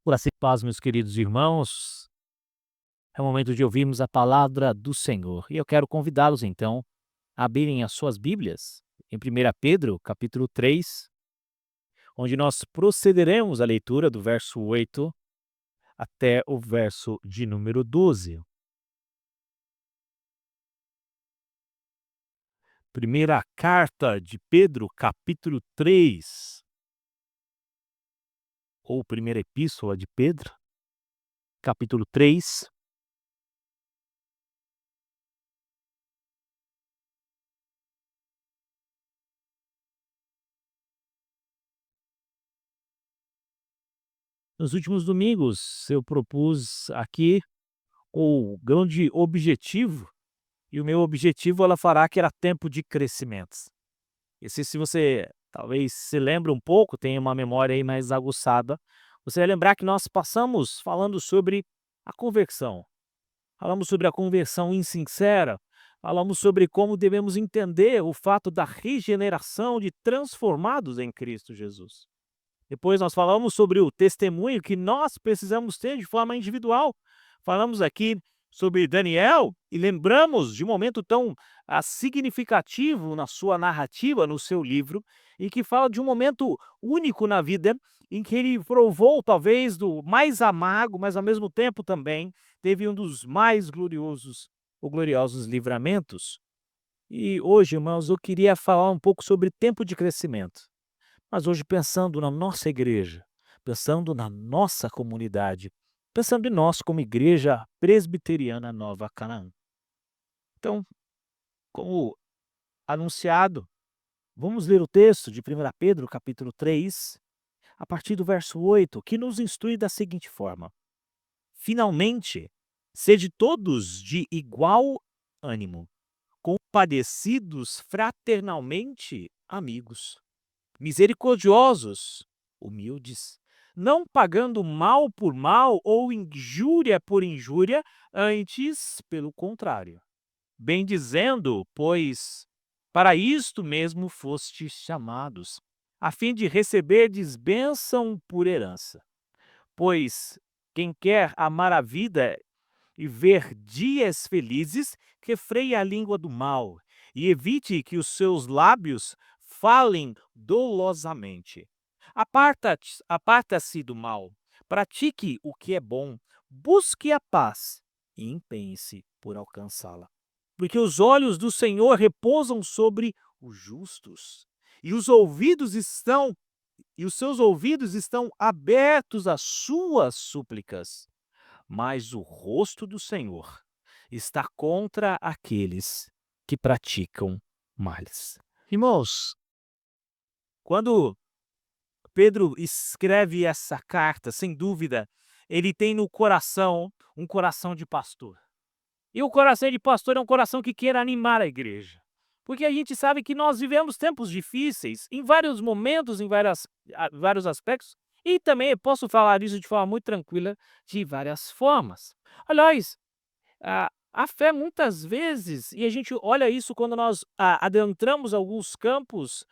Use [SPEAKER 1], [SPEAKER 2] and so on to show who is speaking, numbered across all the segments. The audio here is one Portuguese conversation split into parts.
[SPEAKER 1] Graça e paz, meus queridos irmãos. É o momento de ouvirmos a palavra do Senhor. E eu quero convidá-los, então, a abrirem as suas Bíblias em 1 Pedro, capítulo 3, onde nós procederemos à leitura do verso 8 até o verso de número 12. Primeira carta de Pedro, capítulo 3, ou primeira epístola de Pedro, capítulo 3. Nos últimos domingos, eu propus aqui o grande objetivo, e o meu objetivo ela fará que era tempo de crescimentos. E se você talvez se lembre um pouco, tenha uma memória aí mais aguçada, você vai lembrar que nós passamos falando sobre a conversão. Falamos sobre a conversão insincera, falamos sobre como devemos entender o fato da regeneração de transformados em Cristo Jesus. Depois nós falamos sobre o testemunho que nós precisamos ter de forma individual. Falamos aqui sobre Daniel e lembramos de um momento tão significativo na sua narrativa, no seu livro, e que fala de um momento único na vida em que ele provou talvez do mais amargo, mas ao mesmo tempo também teve um dos mais gloriosos ou gloriosos livramentos. E hoje, irmãos, eu queria falar um pouco sobre tempo de crescimento. Mas hoje pensando na nossa igreja, pensando na nossa comunidade, pensando em nós como igreja presbiteriana Nova Canaã. Então, como anunciado, vamos ler o texto de 1 Pedro, capítulo 3, a partir do verso 8, que nos instrui da seguinte forma: Finalmente, sede todos de igual ânimo, compadecidos fraternalmente, amigos, misericordiosos, humildes, não pagando mal por mal ou injúria por injúria, antes pelo contrário, bendizendo, pois para isto mesmo fostes chamados, a fim de receberdes bênção por herança. Pois quem quer amar a vida e ver dias felizes, refreie a língua do mal e evite que os seus lábios falem dolosamente. Aparta-se do mal, pratique o que é bom, busque a paz e empenhe-se por alcançá-la. Porque os olhos do Senhor repousam sobre os justos, e os seus ouvidos estão abertos às suas súplicas, mas o rosto do Senhor está contra aqueles que praticam males. Irmãos, quando Pedro escreve essa carta, sem dúvida, ele tem no coração um coração de pastor. E o coração de pastor é um coração que quer animar a igreja. Porque a gente sabe que nós vivemos tempos difíceis, em vários momentos, em vários aspectos, e também eu posso falar isso de forma muito tranquila, de várias formas. Aliás, a fé muitas vezes, e a gente olha isso quando nós adentramos alguns campos,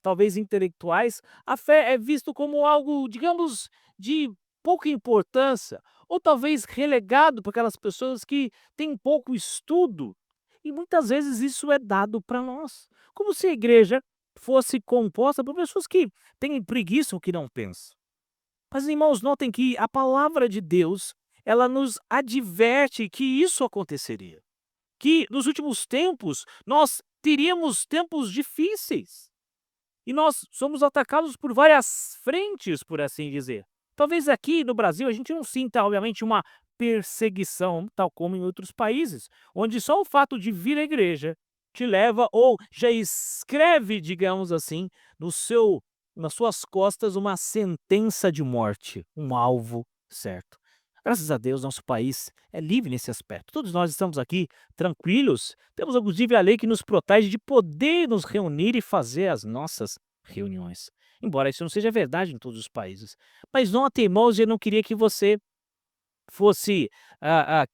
[SPEAKER 1] talvez intelectuais, a fé é visto como algo, digamos, de pouca importância, ou talvez relegado para aquelas pessoas que têm pouco estudo, e muitas vezes isso é dado para nós, como se a igreja fosse composta por pessoas que têm preguiça ou que não pensam. Mas, irmãos, notem que a palavra de Deus, ela nos adverte que isso aconteceria, que nos últimos tempos nós teríamos tempos difíceis. E nós somos atacados por várias frentes, por assim dizer. Talvez aqui no Brasil a gente não sinta, obviamente, uma perseguição, tal como em outros países, onde só o fato de vir à igreja te leva ou já escreve, digamos assim, no seu nas suas costas uma sentença de morte, um alvo certo. Graças a Deus, nosso país é livre nesse aspecto. Todos nós estamos aqui tranquilos. Temos, inclusive, a lei que nos protege de poder nos reunir e fazer as nossas reuniões. Embora isso não seja verdade em todos os países. Mas notem, irmãos, eu não queria que você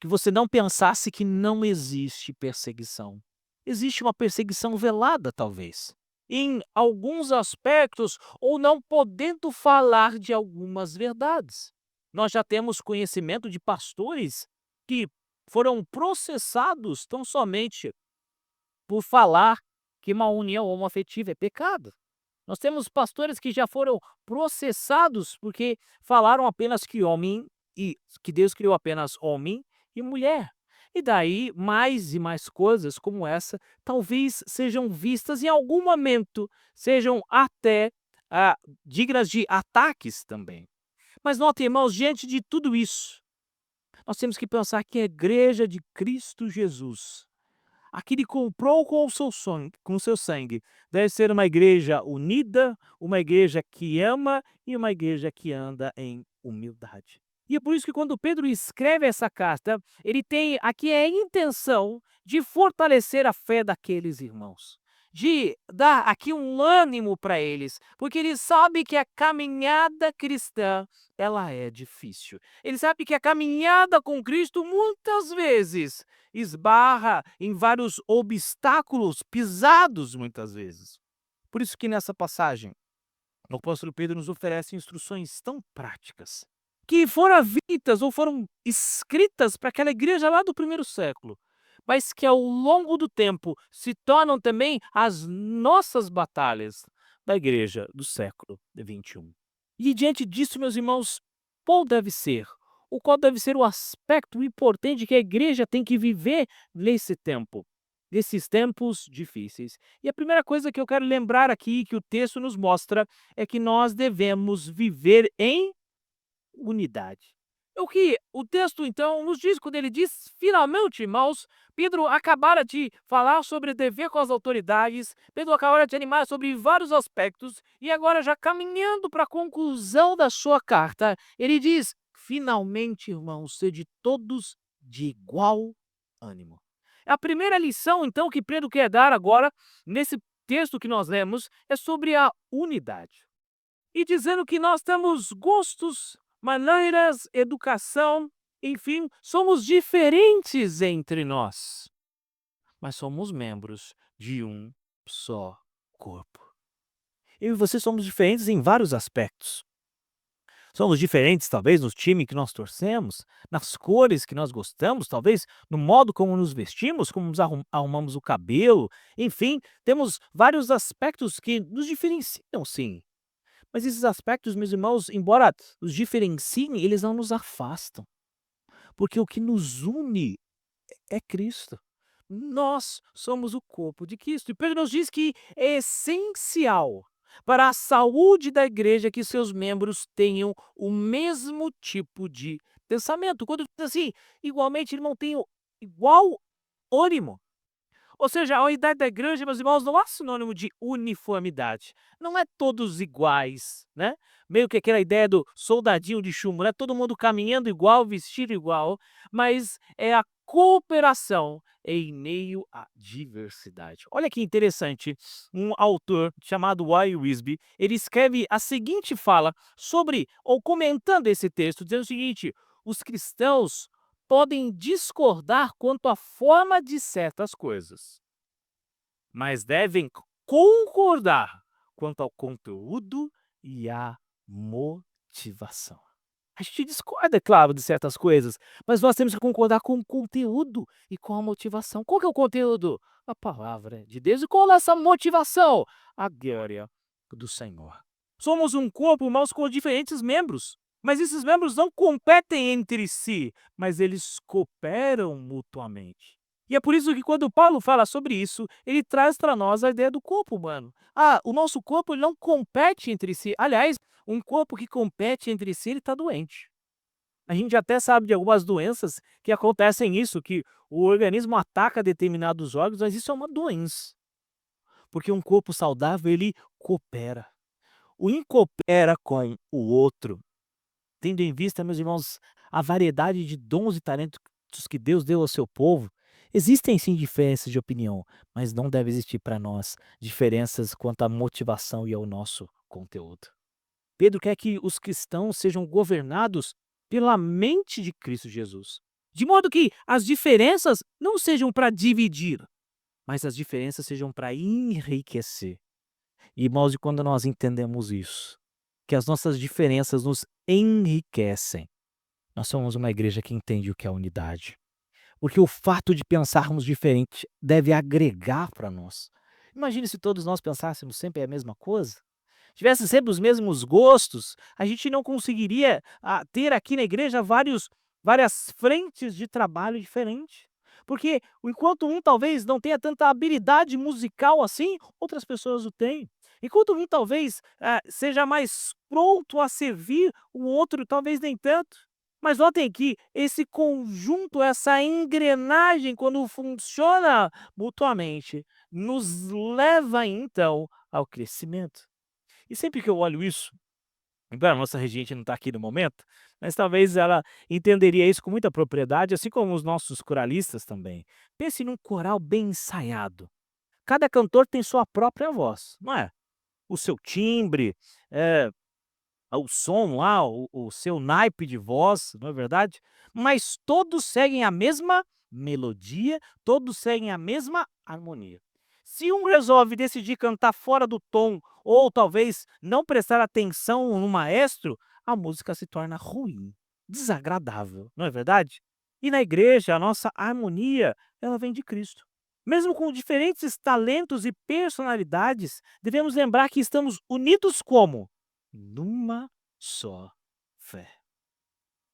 [SPEAKER 1] que você não pensasse que não existe perseguição. Existe uma perseguição velada, talvez, em alguns aspectos, ou não podendo falar de algumas verdades. Nós já temos conhecimento de pastores que foram processados tão somente por falar que uma união homoafetiva é pecado. Nós temos pastores que já foram processados porque falaram apenas que homem e que Deus criou apenas homem e mulher. E daí mais e mais coisas como essa talvez sejam vistas em algum momento, sejam até ah, dignas de ataques também. Mas notem, irmãos, diante de tudo isso, nós temos que pensar que a igreja de Cristo Jesus, a que ele comprou com o seu sangue, deve ser uma igreja unida, uma igreja que ama e uma igreja que anda em humildade. E é por isso que quando Pedro escreve essa carta, ele tem aqui a intenção de fortalecer a fé daqueles irmãos, de dar aqui um ânimo para eles, porque ele sabe que a caminhada cristã, ela é difícil. Ele sabe que a caminhada com Cristo muitas vezes esbarra em vários obstáculos pisados muitas vezes. Por isso que nessa passagem, o apóstolo Pedro nos oferece instruções tão práticas, que foram vistas ou foram escritas para aquela igreja lá do primeiro século, mas que ao longo do tempo se tornam também as nossas batalhas da igreja do século XXI. E diante disso, meus irmãos, qual deve ser o aspecto importante que a igreja tem que viver nesse tempo, nesses tempos difíceis. E a primeira coisa que eu quero lembrar aqui, que o texto nos mostra, é que nós devemos viver em unidade. O que o texto, então, nos diz quando ele diz, finalmente, irmãos, Pedro acabara de falar sobre dever com as autoridades, Pedro acabara de animar sobre vários aspectos, e agora, já caminhando para a conclusão da sua carta, ele diz, finalmente, irmãos, sede todos de igual ânimo. A primeira lição, então, que Pedro quer dar agora, nesse texto que nós lemos, é sobre a unidade. E dizendo que nós temos gostos, maneiras, educação, enfim, somos diferentes entre nós, mas somos membros de um só corpo. Eu e você somos diferentes em vários aspectos. Somos diferentes, talvez, no time que nós torcemos, nas cores que nós gostamos, talvez no modo como nos vestimos, como nos arrumamos o cabelo, enfim, temos vários aspectos que nos diferenciam, sim. Mas esses aspectos, meus irmãos, embora nos diferenciem, eles não nos afastam, porque o que nos une é Cristo. Nós somos o corpo de Cristo. E Pedro nos diz que é essencial para a saúde da igreja que seus membros tenham o mesmo tipo de pensamento. Quando diz assim, igualmente, irmão, tenham igual ânimo. Ou seja, a unidade da igreja, meus irmãos, não é sinônimo de uniformidade. Não é todos iguais, né? Meio que aquela ideia do soldadinho de chumbo, né? Todo mundo caminhando igual, vestido igual, mas é a cooperação em meio à diversidade. Olha que interessante, um autor chamado Y. Wisby, ele escreve a seguinte fala sobre, ou comentando esse texto, dizendo o seguinte, os cristãos podem discordar quanto à forma de certas coisas, mas devem concordar quanto ao conteúdo e à motivação. A gente discorda, é claro, de certas coisas, mas nós temos que concordar com o conteúdo e com a motivação. Qual que é o conteúdo? A palavra de Deus. E qual é essa motivação? A glória do Senhor. Somos um corpo, irmãos, com diferentes membros. Mas esses membros não competem entre si, mas eles cooperam mutuamente. E é por isso que quando Paulo fala sobre isso, ele traz para nós a ideia do corpo humano. Ah, o nosso corpo ele não compete entre si. Aliás, um corpo que compete entre si, ele está doente. A gente até sabe de algumas doenças que acontecem isso, que o organismo ataca determinados órgãos, mas isso é uma doença. Porque um corpo saudável, ele coopera. Um coopera com o outro. Tendo em vista, meus irmãos, a variedade de dons e talentos que Deus deu ao seu povo, existem sim diferenças de opinião, mas não deve existir para nós diferenças quanto à motivação e ao nosso conteúdo. Pedro quer que os cristãos sejam governados pela mente de Cristo Jesus, de modo que as diferenças não sejam para dividir, mas as diferenças sejam para enriquecer. E, irmãos, e quando nós entendemos isso, que as nossas diferenças nos enriquecem, Nós somos uma igreja que entende o que é unidade. Porque o fato de pensarmos diferente deve agregar para nós. Imagine se todos nós pensássemos sempre a mesma coisa. Tivesse sempre os mesmos gostos, a gente não conseguiria ter aqui na igreja várias frentes de trabalho diferentes. Porque enquanto um talvez não tenha tanta habilidade musical assim, outras pessoas o têm. Enquanto um talvez seja mais pronto a servir, o outro talvez nem tanto. Mas notem que esse conjunto, essa engrenagem, quando funciona mutuamente, nos leva então ao crescimento. E sempre que eu olho isso, embora a nossa regente não está aqui no momento, mas talvez ela entenderia isso com muita propriedade, assim como os nossos coralistas também. Pense num coral bem ensaiado. Cada cantor tem sua própria voz, não é? O seu timbre, eh, o som lá, o seu naipe de voz, não é verdade? Mas todos seguem a mesma melodia, todos seguem a mesma harmonia. Se um resolve decidir cantar fora do tom, ou talvez não prestar atenção no maestro, a música se torna ruim, desagradável, não é verdade? E na igreja, a nossa harmonia, ela vem de Cristo. Mesmo com diferentes talentos e personalidades, devemos lembrar que estamos unidos como? Numa só fé.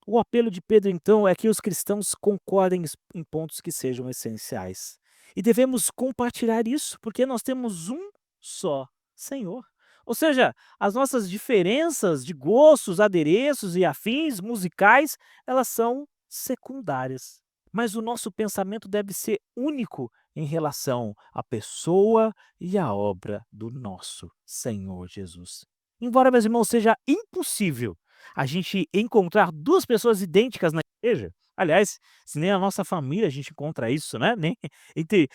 [SPEAKER 1] O apelo de Pedro, então, é que os cristãos concordem em pontos que sejam essenciais. E devemos compartilhar isso, porque nós temos um só Senhor. Ou seja, as nossas diferenças de gostos, adereços e afins musicais, elas são secundárias. Mas o nosso pensamento deve ser único em relação à pessoa e à obra do nosso Senhor Jesus. Embora, meus irmãos, seja impossível a gente encontrar 2 pessoas idênticas na igreja, aliás, se nem a nossa família a gente encontra isso, né, nem entre,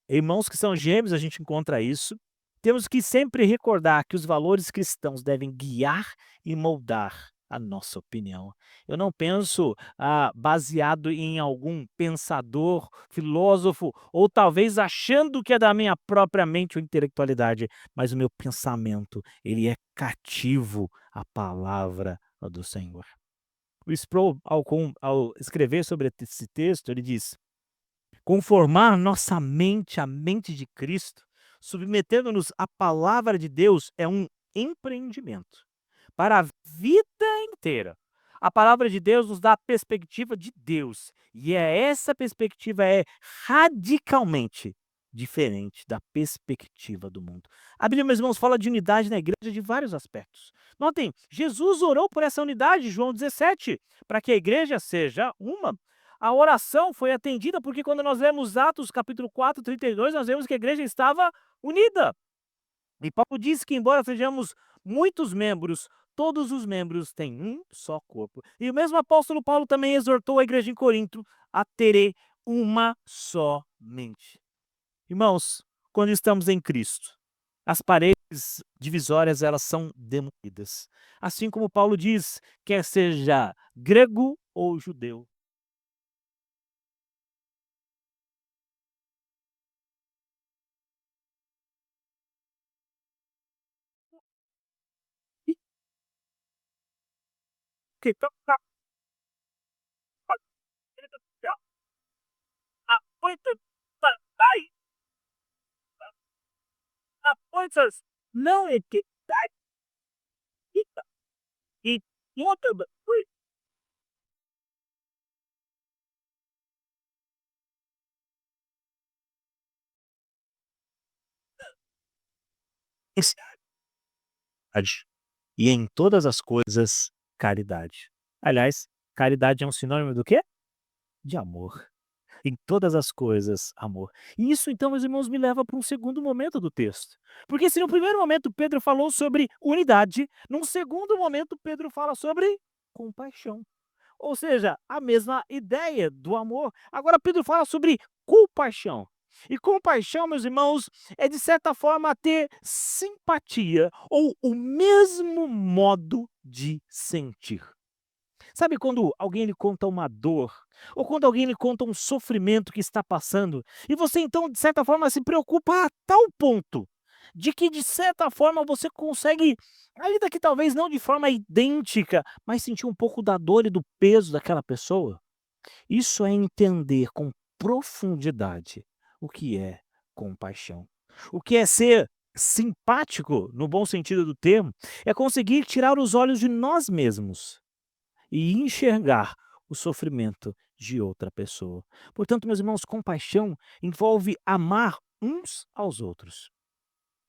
[SPEAKER 1] irmãos que são gêmeos a gente encontra isso, temos que sempre recordar que os valores cristãos devem guiar e moldar a nossa opinião. Eu não penso, baseado em algum pensador, filósofo ou talvez achando que é da minha própria mente ou intelectualidade, mas o meu pensamento, ele é cativo à palavra do Senhor. O Sproul, ao escrever sobre esse texto, ele diz: "Conformar nossa mente à mente de Cristo, submetendo-nos à palavra de Deus, é um empreendimento para a vida inteira. A palavra de Deus nos dá a perspectiva de Deus, e essa perspectiva é radicalmente diferente da perspectiva do mundo." A Bíblia, meus irmãos, fala de unidade na igreja de vários aspectos. Notem, Jesus orou por essa unidade, João 17, para que a igreja seja uma. A oração foi atendida porque quando nós lemos Atos capítulo 4, 32, nós vemos que a igreja estava unida. E Paulo diz que embora sejamos muitos membros, todos os membros têm um só corpo. E o mesmo apóstolo Paulo também exortou a igreja em Corinto a ter uma só mente. Irmãos, quando estamos em Cristo, as paredes divisórias elas são demolidas. Assim como Paulo diz, quer seja grego ou judeu. E que coisas não equitativas e toda e em todas as coisas caridade. Aliás, caridade é um sinônimo do quê? De amor. Em todas as coisas, amor. E isso então, meus irmãos, me leva para um segundo momento do texto. Porque se no primeiro momento Pedro falou sobre unidade, num segundo momento Pedro fala sobre compaixão. Ou seja, a mesma ideia do amor. Agora Pedro fala sobre compaixão. E compaixão, meus irmãos, é de certa forma ter simpatia ou o mesmo modo de sentir. Sabe quando alguém lhe conta uma dor, ou quando alguém lhe conta um sofrimento que está passando, e você então, de certa forma, se preocupa a tal ponto de que de certa forma você consegue, ainda que talvez não de forma idêntica, mas sentir um pouco da dor e do peso daquela pessoa? Isso é entender com profundidade o que é compaixão. O que é ser simpático, no bom sentido do termo, é conseguir tirar os olhos de nós mesmos e enxergar o sofrimento de outra pessoa. Portanto, meus irmãos, compaixão envolve amar uns aos outros.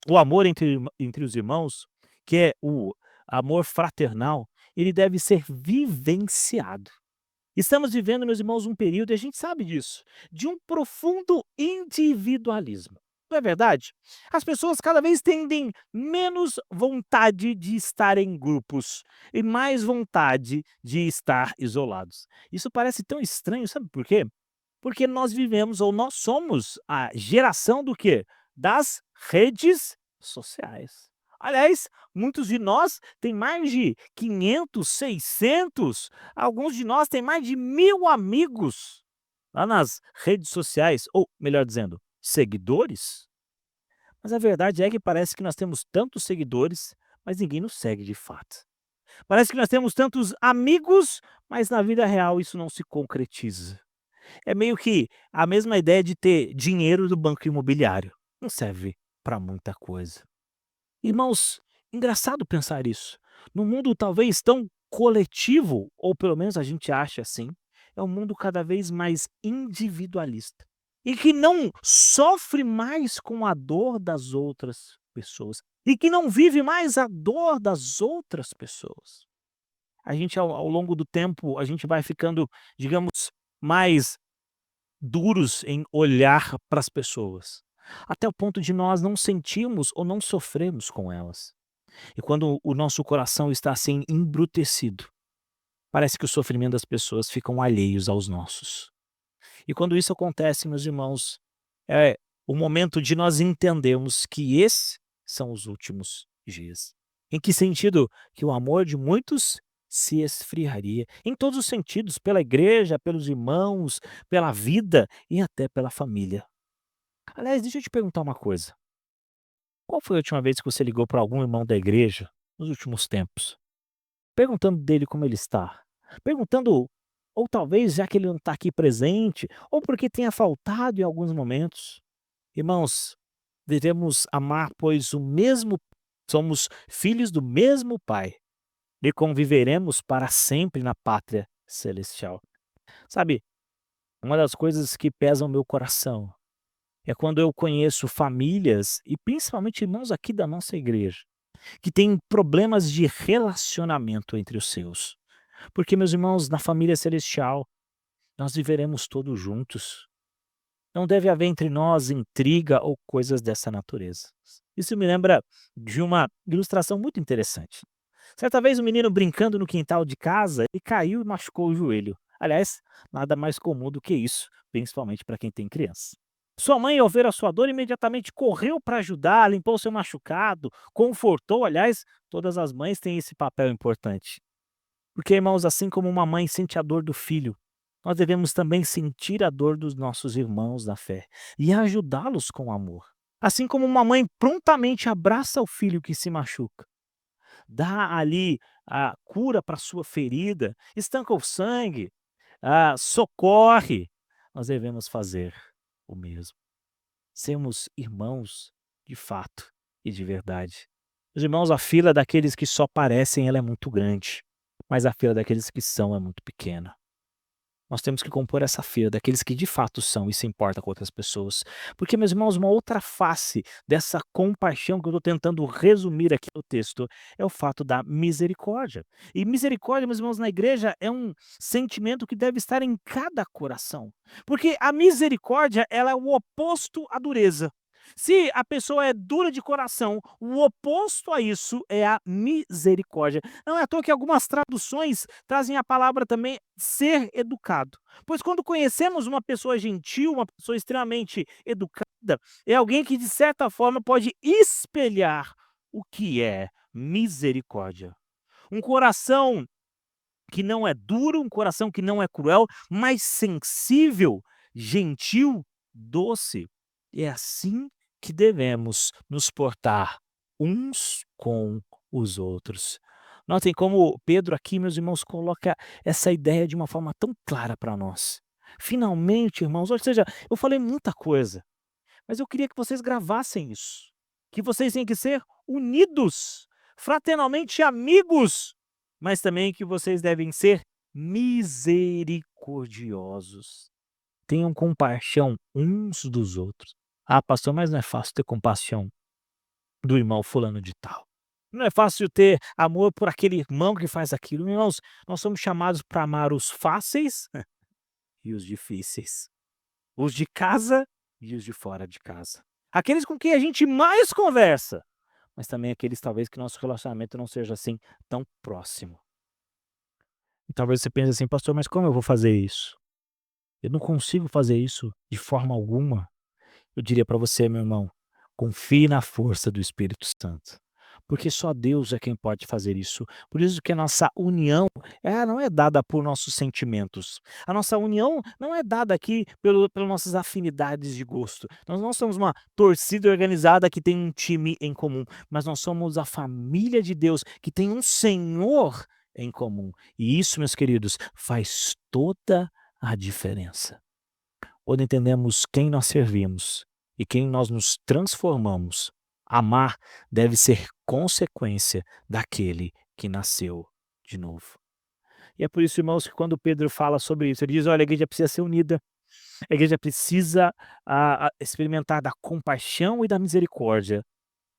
[SPEAKER 1] O amor entre os irmãos, que é o amor fraternal, ele deve ser vivenciado. Estamos vivendo, meus irmãos, um período, e a gente sabe disso, de um profundo individualismo. Não é verdade? As pessoas cada vez tendem menos vontade de estar em grupos e mais vontade de estar isolados. Isso parece tão estranho, sabe por quê? Porque nós vivemos ou nós somos a geração do quê? Das redes sociais. Aliás, muitos de nós têm mais de 500, 600, alguns de nós têm mais de 1000 amigos lá nas redes sociais, ou melhor dizendo, seguidores. Mas a verdade é que parece que nós temos tantos seguidores, mas ninguém nos segue de fato. Parece que nós temos tantos amigos, mas na vida real isso não se concretiza. É meio que a mesma ideia de ter dinheiro do banco imobiliário, não serve para muita coisa. Irmãos, engraçado pensar isso. Num mundo talvez tão coletivo, ou pelo menos a gente acha assim, é um mundo cada vez mais individualista. E que não sofre mais com a dor das outras pessoas. E que não vive mais a dor das outras pessoas. A gente, ao longo do tempo, a gente vai ficando, digamos, mais duros em olhar para as pessoas, até o ponto de nós não sentirmos ou não sofrermos com elas. E quando o nosso coração está assim embrutecido, parece que o sofrimento das pessoas ficam alheios aos nossos. E quando isso acontece, meus irmãos, é o momento de nós entendermos que esses são os últimos dias. Em que sentido? Que o amor de muitos se esfriaria. Em todos os sentidos, pela igreja, pelos irmãos, pela vida e até pela família. Aliás, deixa eu te perguntar uma coisa. Qual foi a última vez que você ligou para algum irmão da igreja nos últimos tempos? Perguntando dele como ele está. Perguntando, ou talvez já que ele não está aqui presente, ou porque tenha faltado em alguns momentos. Irmãos, devemos amar, pois o mesmo somos filhos do mesmo Pai e conviveremos para sempre na pátria celestial. Sabe, uma das coisas que pesam meu coração é quando eu conheço famílias e principalmente irmãos aqui da nossa igreja, que têm problemas de relacionamento entre os seus. Porque, meus irmãos, na família celestial, nós viveremos todos juntos. Não deve haver entre nós intriga ou coisas dessa natureza. Isso me lembra de uma ilustração muito interessante. Certa vez um menino brincando no quintal de casa, ele caiu e machucou o joelho. Aliás, nada mais comum do que isso, principalmente para quem tem criança. Sua mãe, ao ver a sua dor, imediatamente correu para ajudar, limpou seu machucado, confortou. Aliás, todas as mães têm esse papel importante. Porque, irmãos, assim como uma mãe sente a dor do filho, nós devemos também sentir a dor dos nossos irmãos na fé e ajudá-los com amor. Assim como uma mãe prontamente abraça o filho que se machuca, dá ali a cura para sua ferida, estanca o sangue, socorre, nós devemos fazer o mesmo. Sermos irmãos de fato e de verdade. Os irmãos, a fila daqueles que só parecem, ela é muito grande, mas a fila daqueles que são é muito pequena. Nós temos que compor essa fila daqueles que de fato são e se importam com outras pessoas. Porque, meus irmãos, uma outra face dessa compaixão que eu estou tentando resumir aqui no texto é o fato da misericórdia. E misericórdia, meus irmãos, na igreja é um sentimento que deve estar em cada coração. Porque a misericórdia, ela é o oposto à dureza. Se a pessoa é dura de coração, o oposto a isso é a misericórdia. Não é à toa que algumas traduções trazem a palavra também ser educado. Pois quando conhecemos uma pessoa gentil, uma pessoa extremamente educada, é alguém que de certa forma pode espelhar o que é misericórdia. Um coração que não é duro, um coração que não é cruel, mas sensível, gentil, doce. É assim que devemos nos portar uns com os outros. Notem como Pedro aqui, meus irmãos, coloca essa ideia de uma forma tão clara para nós. Finalmente, irmãos, ou seja, eu falei muita coisa, mas eu queria que vocês gravassem isso, que vocês têm que ser unidos, fraternalmente amigos, mas também que vocês devem ser misericordiosos. Tenham compaixão uns dos outros. Ah, pastor, mas não é fácil ter compaixão do irmão fulano de tal. Não é fácil ter amor por aquele irmão que faz aquilo. Irmãos, nós somos chamados para amar os fáceis e os difíceis. Os de casa e os de fora de casa. Aqueles com quem a gente mais conversa, mas também aqueles talvez que nosso relacionamento não seja assim tão próximo. E talvez você pense assim, pastor, mas como eu vou fazer isso? Eu não consigo fazer isso de forma alguma. Eu diria para você, meu irmão, confie na força do Espírito Santo, porque só Deus é quem pode fazer isso. Por isso que a nossa união, não é dada por nossos sentimentos. A nossa união não é dada aqui pelas nossas afinidades de gosto. Nós não somos uma torcida organizada que tem um time em comum, mas nós somos a família de Deus que tem um Senhor em comum. E isso, meus queridos, faz toda a diferença. Quando entendemos quem nós servimos e quem nós nos transformamos, amar deve ser consequência daquele que nasceu de novo. E é por isso, irmãos, que quando Pedro fala sobre isso, ele diz: olha, a igreja precisa ser unida, a igreja precisa experimentar da compaixão e da misericórdia.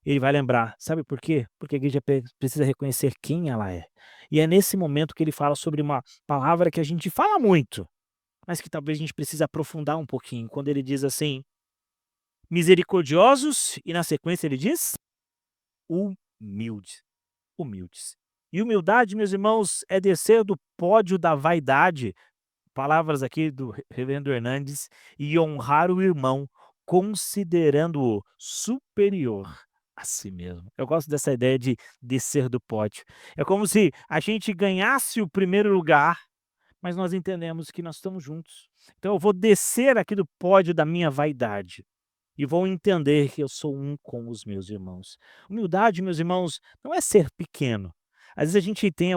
[SPEAKER 1] Ele vai lembrar, sabe por quê? Porque a igreja precisa reconhecer quem ela é. E é nesse momento que ele fala sobre uma palavra que a gente fala muito, mas que talvez a gente precise aprofundar um pouquinho, quando ele diz assim: misericordiosos, e na sequência ele diz: humildes, humildes. E humildade, meus irmãos, é descer do pódio da vaidade, palavras aqui do reverendo Hernandes, e honrar o irmão, considerando-o superior a si mesmo. Eu gosto dessa ideia de descer do pódio. É como se a gente ganhasse o primeiro lugar, mas nós entendemos que nós estamos juntos. Então eu vou descer aqui do pódio da minha vaidade e vou entender que eu sou um com os meus irmãos. Humildade, meus irmãos, não é ser pequeno. Às vezes a gente tem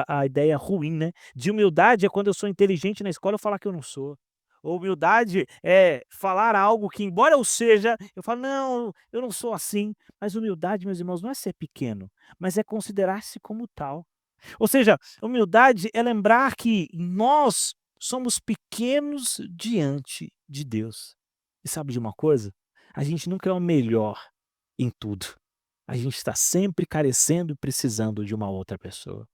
[SPEAKER 1] a ideia ruim, né, de humildade é quando eu sou inteligente na escola eu falar que eu não sou. Ou humildade é falar algo que, embora eu seja, eu falo: "Não, eu não sou assim". Mas humildade, meus irmãos, não é ser pequeno, mas é considerar-se como tal. Ou seja, humildade é lembrar que nós somos pequenos diante de Deus. E sabe de uma coisa? A gente nunca é o melhor em tudo. A gente está sempre carecendo e precisando de uma outra pessoa.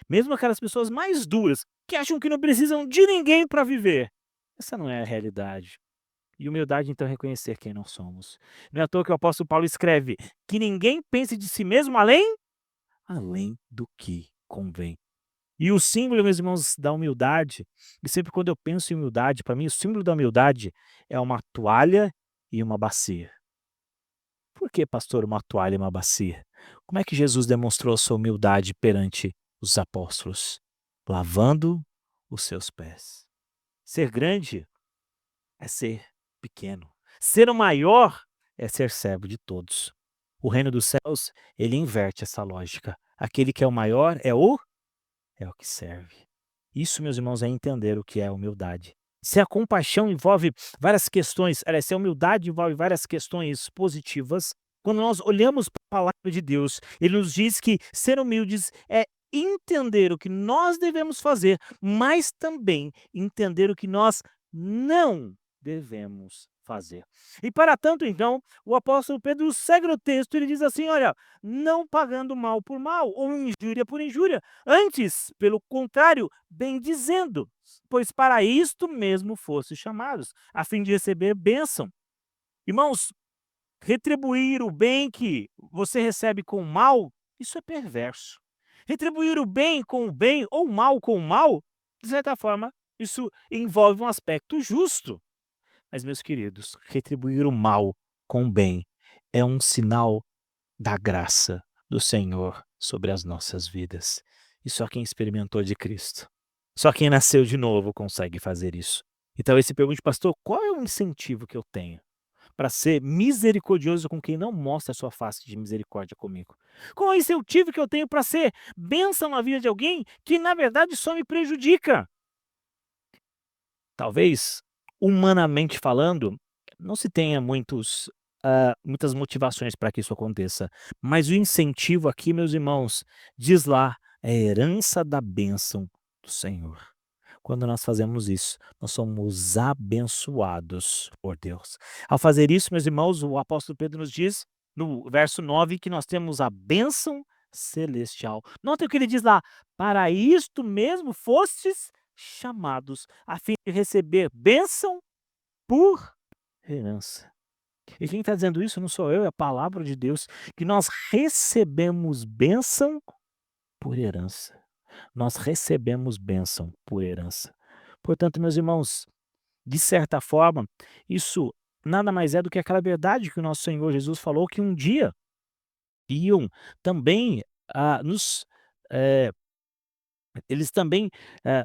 [SPEAKER 1] Mesmo aquelas pessoas mais duras, que acham que não precisam de ninguém para viver. Essa não é a realidade. E humildade, então, é reconhecer quem nós somos. Não é à toa que o apóstolo Paulo escreve que ninguém pense de si mesmo além do que convém. E o símbolo, meus irmãos, da humildade, e sempre quando eu penso em humildade, para mim o símbolo da humildade é uma toalha e uma bacia. Por que, pastor, uma toalha e uma bacia? Como é que Jesus demonstrou sua humildade perante os apóstolos? Lavando os seus pés. Ser grande é ser pequeno. Ser o maior é ser servo de todos. O reino dos céus, ele inverte essa lógica. Aquele que é o maior é o que serve. Isso, meus irmãos, é entender o que é humildade. Se a compaixão envolve várias questões, se a humildade envolve várias questões positivas, quando nós olhamos para a palavra de Deus, ele nos diz que ser humildes é entender o que nós devemos fazer, mas também entender o que nós não devemos fazer. E para tanto, então, o apóstolo Pedro segue no texto, ele diz assim: olha, não pagando mal por mal ou injúria por injúria, antes, pelo contrário, bem dizendo, pois para isto mesmo fosse chamados, a fim de receber bênção. Irmãos, retribuir o bem que você recebe com o mal, isso é perverso. Retribuir o bem com o bem ou o mal com o mal, de certa forma, isso envolve um aspecto justo. Mas, meus queridos, retribuir o mal com o bem é um sinal da graça do Senhor sobre as nossas vidas. E só quem experimentou de Cristo, só quem nasceu de novo consegue fazer isso. Então, esse pergunte, pastor, qual é o incentivo que eu tenho para ser misericordioso com quem não mostra a sua face de misericórdia comigo? Qual incentivo que eu tenho para ser bênção na vida de alguém que na verdade só me prejudica? Talvez, humanamente falando, não se tenha muitas motivações para que isso aconteça, mas o incentivo aqui, meus irmãos, diz lá, é herança da bênção do Senhor. Quando nós fazemos isso, nós somos abençoados por Deus. Ao fazer isso, meus irmãos, o apóstolo Pedro nos diz, no verso 9, que nós temos a bênção celestial. Nota o que ele diz lá: "Para isto mesmo fostes chamados, a fim de receber bênção por herança". E quem está dizendo isso não sou eu, é a palavra de Deus, que nós recebemos bênção por herança. Nós recebemos bênção por herança. Portanto, meus irmãos, de certa forma, isso nada mais é do que aquela verdade que o nosso Senhor Jesus falou que um dia iam também, nos eh, eles também,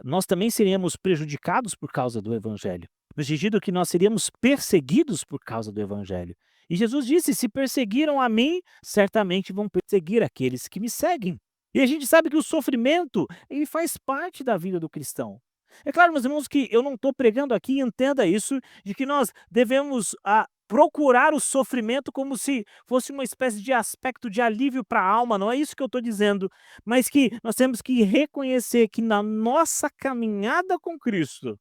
[SPEAKER 1] nós também seríamos prejudicados por causa do evangelho, no sentido que nós seríamos perseguidos por causa do evangelho. E Jesus disse: "Se perseguiram a mim, certamente vão perseguir aqueles que me seguem". E a gente sabe que o sofrimento, ele faz parte da vida do cristão. É claro, meus irmãos, que eu não estou pregando aqui, entenda isso, de que nós devemos, procurar o sofrimento como se fosse uma espécie de aspecto de alívio para a alma, não é isso que eu estou dizendo. Mas que nós temos que reconhecer que na nossa caminhada com Cristo,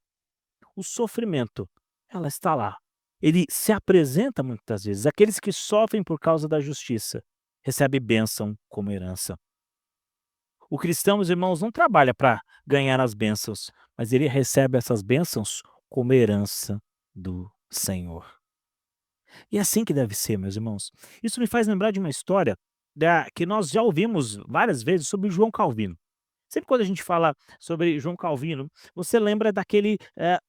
[SPEAKER 1] o sofrimento, ela está lá. Ele se apresenta muitas vezes. Aqueles que sofrem por causa da justiça recebem bênção como herança. O cristão, meus irmãos, não trabalha para ganhar as bênçãos, mas ele recebe essas bênçãos como herança do Senhor. E é assim que deve ser, meus irmãos. Isso me faz lembrar de uma história que nós já ouvimos várias vezes sobre João Calvino. Sempre quando a gente fala sobre João Calvino, você lembra daquele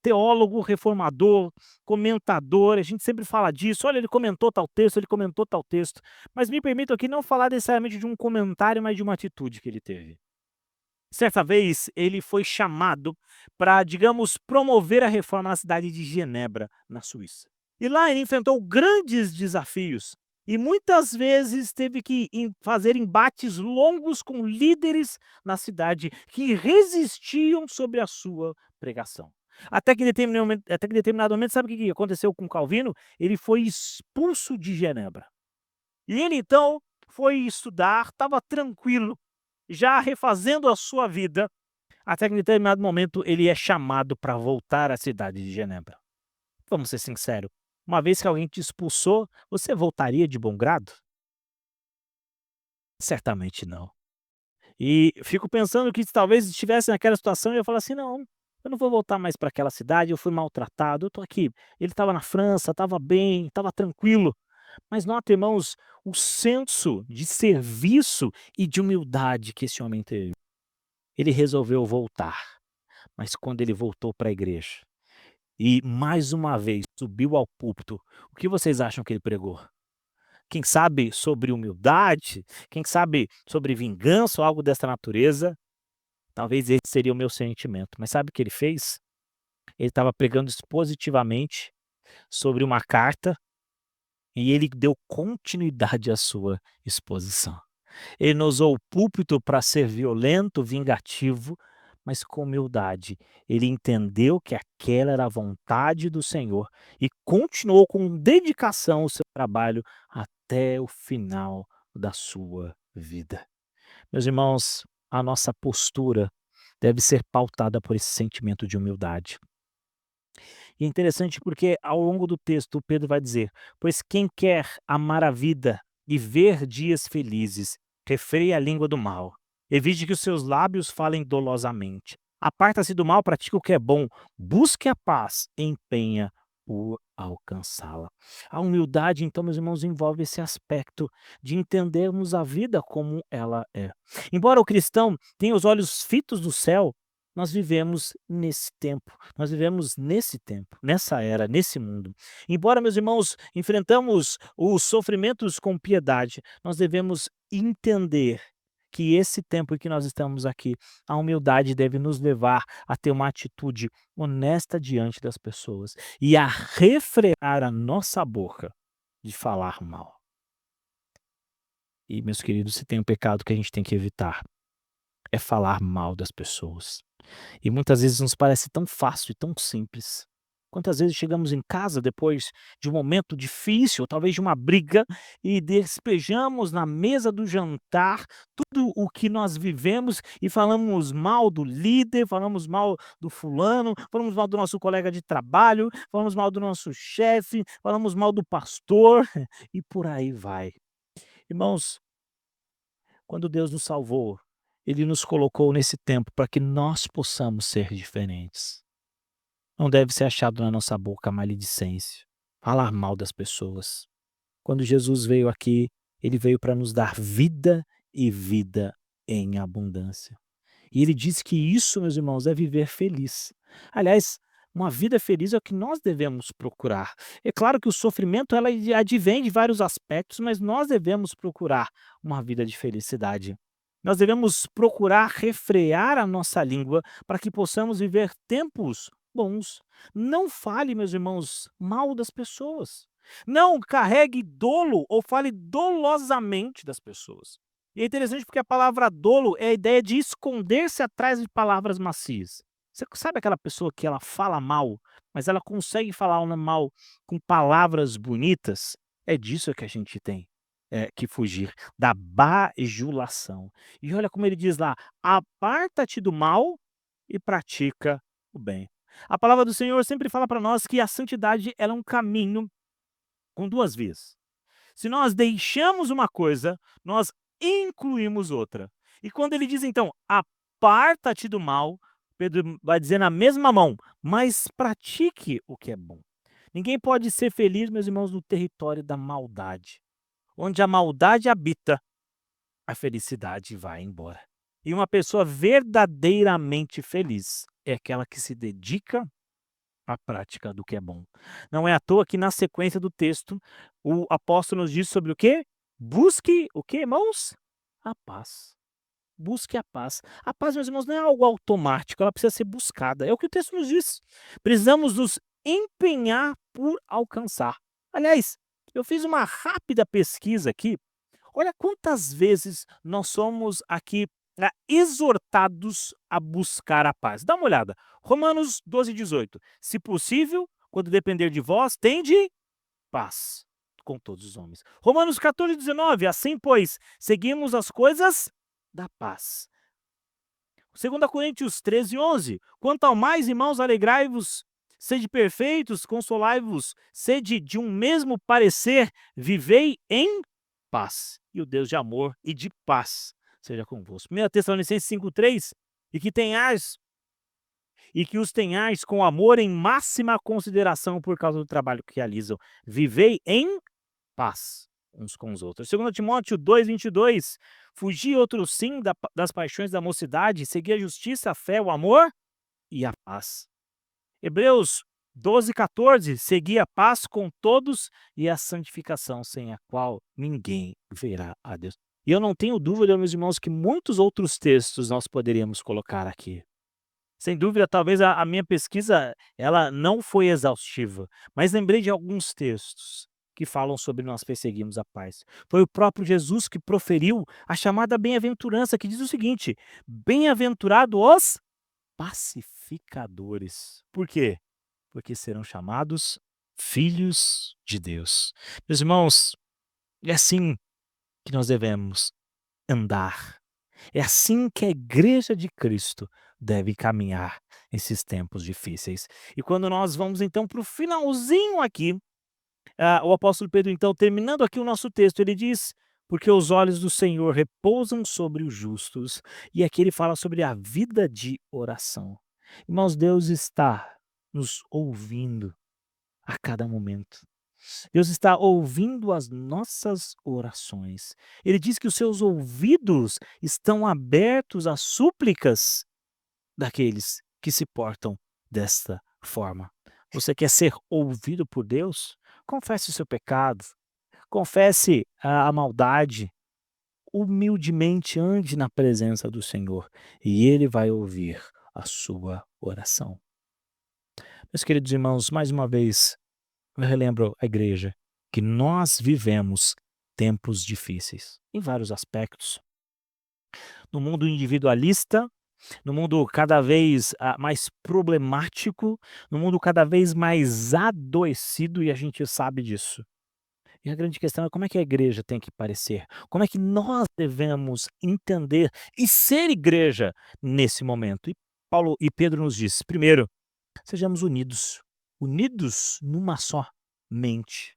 [SPEAKER 1] teólogo reformador, comentador, a gente sempre fala disso. Olha, ele comentou tal texto, ele comentou tal texto. Mas me permito aqui não falar necessariamente de um comentário, mas de uma atitude que ele teve. Certa vez, ele foi chamado para, digamos, promover a reforma na cidade de Genebra, na Suíça. E lá ele enfrentou grandes desafios e muitas vezes teve que fazer embates longos com líderes na cidade que resistiam sobre a sua pregação. Até que em determinado momento, sabe o que aconteceu com Calvino? Ele foi expulso de Genebra. E ele então foi estudar, estava tranquilo, já refazendo a sua vida, até que em determinado momento ele é chamado para voltar à cidade de Genebra. Vamos ser sinceros, uma vez que alguém te expulsou, você voltaria de bom grado? Certamente não. E fico pensando que se talvez estivesse naquela situação, eu ia falar assim: "Não, eu não vou voltar mais para aquela cidade, eu fui maltratado, eu estou aqui". Ele estava na França, estava bem, estava tranquilo. Mas nota, irmãos, o senso de serviço e de humildade que esse homem teve. Ele resolveu voltar, mas quando ele voltou para a igreja e mais uma vez subiu ao púlpito, o que vocês acham que ele pregou? Quem sabe sobre humildade? Quem sabe sobre vingança ou algo dessa natureza? Talvez esse seria o meu sentimento. Mas sabe o que ele fez? Ele estava pregando expositivamente sobre uma carta e ele deu continuidade à sua exposição. Ele não usou o púlpito para ser violento, vingativo, mas com humildade. Ele entendeu que aquela era a vontade do Senhor e continuou com dedicação o seu trabalho até o final da sua vida. Meus irmãos, a nossa postura deve ser pautada por esse sentimento de humildade. E é interessante porque ao longo do texto Pedro vai dizer: "Pois quem quer amar a vida e ver dias felizes, refreia a língua do mal, evite que os seus lábios falem dolosamente. Aparta-se do mal, pratica o que é bom, busque a paz e empenha por alcançá-la". A humildade, então, meus irmãos, envolve esse aspecto de entendermos a vida como ela é. Embora o cristão tenha os olhos fitos no céu, nós vivemos nesse tempo, nós vivemos nesse tempo, nessa era, nesse mundo. Embora, meus irmãos, enfrentamos os sofrimentos com piedade, nós devemos entender que esse tempo em que nós estamos aqui, a humildade deve nos levar a ter uma atitude honesta diante das pessoas e a refrear a nossa boca de falar mal. E, meus queridos, se tem um pecado que a gente tem que evitar, é falar mal das pessoas. E muitas vezes nos parece tão fácil e tão simples. Quantas vezes chegamos em casa depois de um momento difícil, talvez de uma briga, e despejamos na mesa do jantar tudo o que nós vivemos e falamos mal do líder, falamos mal do fulano, falamos mal do nosso colega de trabalho, falamos mal do nosso chefe, falamos mal do pastor e por aí vai. Irmãos, quando Deus nos salvou, Ele nos colocou nesse tempo para que nós possamos ser diferentes. Não deve ser achado na nossa boca maledicência, falar mal das pessoas. Quando Jesus veio aqui, Ele veio para nos dar vida e vida em abundância. E Ele disse que isso, meus irmãos, é viver feliz. Aliás, uma vida feliz é o que nós devemos procurar. É claro que o sofrimento ela advém de vários aspectos, mas nós devemos procurar uma vida de felicidade. Nós devemos procurar refrear a nossa língua para que possamos viver tempos bons. Não fale, meus irmãos, mal das pessoas. Não carregue dolo ou fale dolosamente das pessoas. E é interessante porque a palavra dolo é a ideia de esconder-se atrás de palavras macias. Você sabe aquela pessoa que ela fala mal, mas ela consegue falar mal com palavras bonitas? É disso que a gente tem que fugir, da bajulação. E olha como ele diz lá: aparta-te do mal e pratica o bem. A palavra do Senhor sempre fala para nós que a santidade ela é um caminho com duas vias. Se nós deixamos uma coisa, nós incluímos outra. E quando ele diz então: "Aparta-te do mal", Pedro vai dizer na mesma mão: "Mas pratique o que é bom". Ninguém pode ser feliz, meus irmãos, no território da maldade. Onde a maldade habita, a felicidade vai embora. E uma pessoa verdadeiramente feliz é aquela que se dedica a prática do que é bom. Não é à toa que na sequência do texto, o apóstolo nos diz sobre o quê? Busque o quê, irmãos? A paz. Busque a paz. A paz, meus irmãos, não é algo automático, ela precisa ser buscada. É o que o texto nos diz. Precisamos nos empenhar por alcançar. Aliás, eu fiz uma rápida pesquisa aqui. Olha quantas vezes nós somos aqui exortados a buscar a paz. Dá uma olhada. Romanos 12:18. Se possível, quando depender de vós, tende paz com todos os homens. Romanos 14:19. Assim, pois, seguimos as coisas da paz. 2 Coríntios 13:11. Quanto ao mais, irmãos, alegrai-vos, sede perfeitos, consolai-vos, sede de um mesmo parecer, vivei em paz. E o Deus de amor e de paz seja convosco. 1 Tessalonicenses 5:3. E que tenhais e que os tenhais com amor em máxima consideração por causa do trabalho que realizam. Vivei em paz uns com os outros. 2 Timóteo 2:22. Fugi outro sim das paixões da mocidade, segui a justiça, a fé, o amor e a paz. Hebreus 12:14. Segui a paz com todos e a santificação, sem a qual ninguém verá a Deus. E eu não tenho dúvida, meus irmãos, que muitos outros textos nós poderíamos colocar aqui. Sem dúvida, talvez a minha pesquisa ela não foi exaustiva, mas lembrei de alguns textos que falam sobre nós perseguirmos a paz. Foi o próprio Jesus que proferiu a chamada bem-aventurança, que diz o seguinte: "Bem-aventurado os pacificadores". Por quê? Porque serão chamados filhos de Deus. Meus irmãos, é assim que nós devemos andar. É assim que a igreja de Cristo deve caminhar nesses tempos difíceis. E quando nós vamos então para o finalzinho aqui, o apóstolo Pedro então terminando aqui o nosso texto, ele diz: "Porque os olhos do Senhor repousam sobre os justos", e aqui ele fala sobre a vida de oração. Irmãos, Deus está nos ouvindo a cada momento. Deus está ouvindo as nossas orações. Ele diz que os seus ouvidos estão abertos às súplicas daqueles que se portam desta forma. Você quer ser ouvido por Deus? Confesse o seu pecado, confesse a maldade, humildemente ande na presença do Senhor e Ele vai ouvir a sua oração. Meus queridos irmãos, mais uma vez, eu relembro a igreja que nós vivemos tempos difíceis, em vários aspectos. No mundo individualista, no mundo cada vez mais problemático, no mundo cada vez mais adoecido, e a gente sabe disso. E a grande questão é como é que a igreja tem que parecer? Como é que nós devemos entender e ser igreja nesse momento? E Paulo e Pedro nos diz: primeiro, sejamos unidos, unidos numa só mente.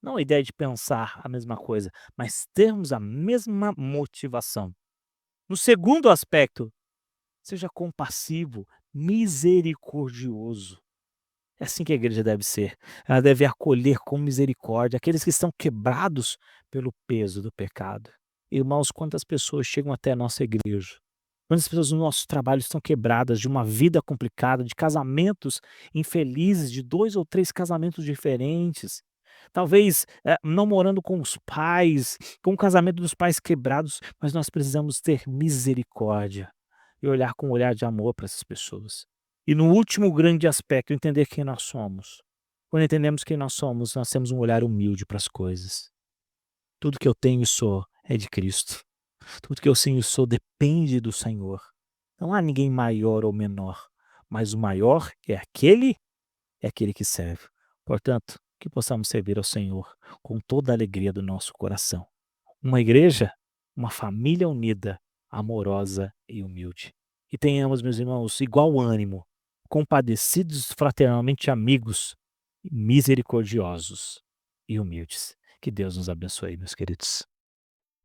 [SPEAKER 1] Não a ideia de pensar a mesma coisa, mas termos a mesma motivação. No segundo aspecto, seja compassivo, misericordioso. É assim que a igreja deve ser. Ela deve acolher com misericórdia aqueles que estão quebrados pelo peso do pecado. Irmãos, quantas pessoas chegam até a nossa igreja? Quantas pessoas no nosso trabalho estão quebradas de uma vida complicada, de casamentos infelizes, de 2 ou 3 casamentos diferentes. Talvez, não morando com os pais, com o casamento dos pais quebrados, mas nós precisamos ter misericórdia e olhar com um olhar de amor para essas pessoas. E no último grande aspecto, entender quem nós somos. Quando entendemos quem nós temos um olhar humilde para as coisas. Tudo que eu tenho e sou é de Cristo. Tudo que eu tenho e sou depende do Senhor. Não há ninguém maior ou menor, mas o maior é aquele que serve. Portanto, que possamos servir ao Senhor com toda a alegria do nosso coração. Uma igreja, uma família unida, amorosa e humilde. E tenhamos, meus irmãos, igual ânimo, compadecidos, fraternalmente amigos, misericordiosos e humildes. Que Deus nos abençoe, meus queridos.